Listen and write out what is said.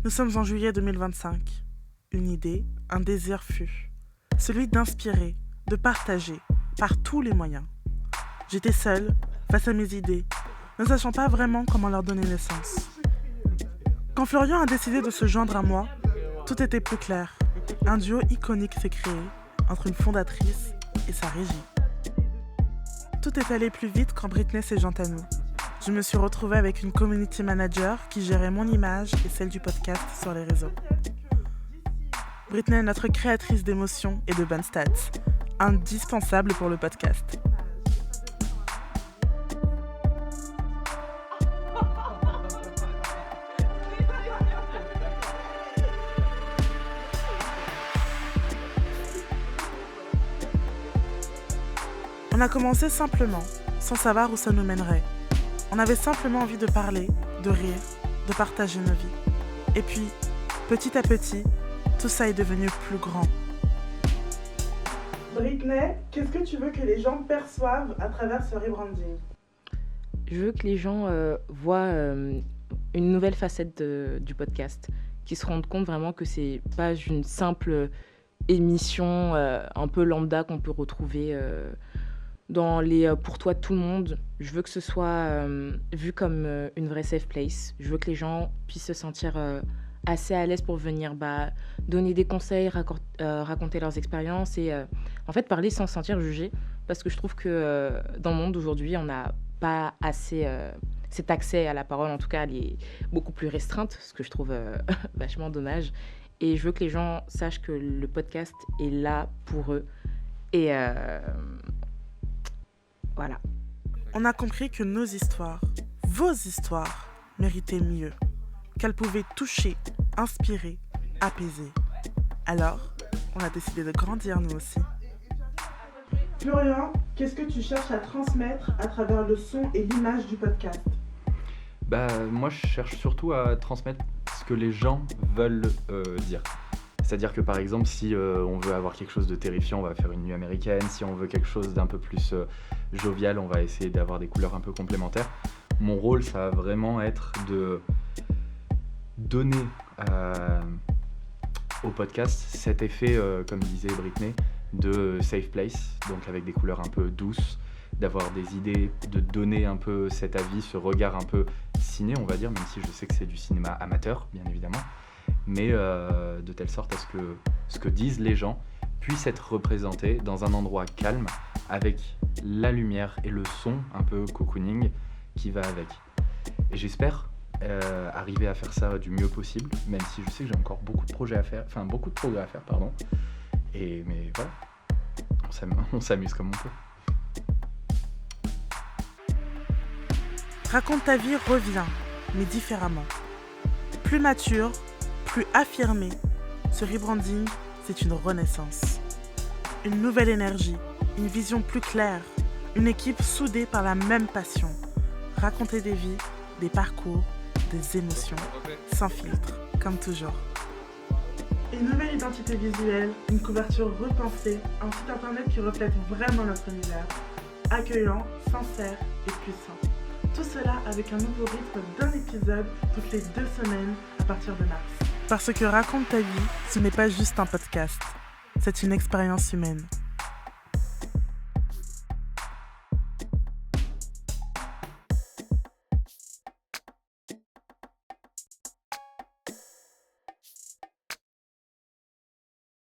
Nous sommes en juillet 2025. Une idée, un désir fut. Celui d'inspirer, de partager, par tous les moyens. J'étais seule, face à mes idées, ne sachant pas vraiment comment leur donner naissance. Quand Florian a décidé de se joindre à moi, tout était plus clair. Un duo iconique s'est créé entre une fondatrice et sa régie. Tout est allé plus vite quand Britney s'est jointe à nous. Je me suis retrouvée avec une community manager qui gérait mon image et celle du podcast sur les réseaux. Britney est notre créatrice d'émotions et de bonnes stats, indispensable pour le podcast. On a commencé simplement, sans savoir où ça nous mènerait. On avait simplement envie de parler, de rire, de partager nos vies. Et puis, petit à petit, tout ça est devenu plus grand. Britney, qu'est-ce que tu veux que les gens perçoivent à travers ce rebranding ? Je veux que les gens voient une nouvelle facette du podcast, qu'ils se rendent compte vraiment que c'est pas une simple émission un peu lambda qu'on peut retrouver dans les pour toi tout le monde. Je veux que ce soit vu comme une vraie safe place. Je veux que les gens puissent se sentir assez à l'aise pour venir donner des conseils, raconter leurs expériences et en fait parler sans se sentir jugé, parce que je trouve que dans le monde d'aujourd'hui, on n'a pas assez cet accès à la parole. En tout cas, elle est beaucoup plus restreinte, ce que je trouve vachement dommage. Et je veux que les gens sachent que le podcast est là pour eux. Et voilà. On a compris que nos histoires, vos histoires, méritaient mieux. Qu'elles pouvaient toucher, inspirer, apaiser. Alors, on a décidé de grandir nous aussi. Florian, qu'est-ce que tu cherches à transmettre à travers le son et l'image du podcast ? Moi, je cherche surtout à transmettre ce que les gens veulent dire. C'est-à-dire que par exemple, si on veut avoir quelque chose de terrifiant, on va faire une nuit américaine. Si on veut quelque chose d'un peu plus jovial, on va essayer d'avoir des couleurs un peu complémentaires. Mon rôle, ça va vraiment être de donner au podcast cet effet, comme disait Britney, de safe place, donc avec des couleurs un peu douces, d'avoir des idées, de donner un peu cet avis, ce regard un peu ciné, on va dire, même si je sais que c'est du cinéma amateur, bien évidemment, mais de telle sorte à ce que ce que disent les gens puisse être représenté dans un endroit calme, avec la lumière et le son un peu cocooning qui va avec. Et j'espère arriver à faire ça du mieux possible, même si je sais que j'ai encore beaucoup de progrès à faire, pardon. Mais voilà, on s'amuse comme on peut. Raconte ta vie revient, mais différemment. Plus mature, plus affirmé, ce rebranding, c'est une renaissance. Une nouvelle énergie, une vision plus claire, une équipe soudée par la même passion. Raconter des vies, des parcours, des émotions, sans filtre, comme toujours. Une nouvelle identité visuelle, une couverture repensée, un site internet qui reflète vraiment notre univers, accueillant, sincère et puissant. Tout cela avec un nouveau rythme d'un épisode toutes les 2 semaines à partir de mars. Parce que Raconte ta vie, ce n'est pas juste un podcast, c'est une expérience humaine.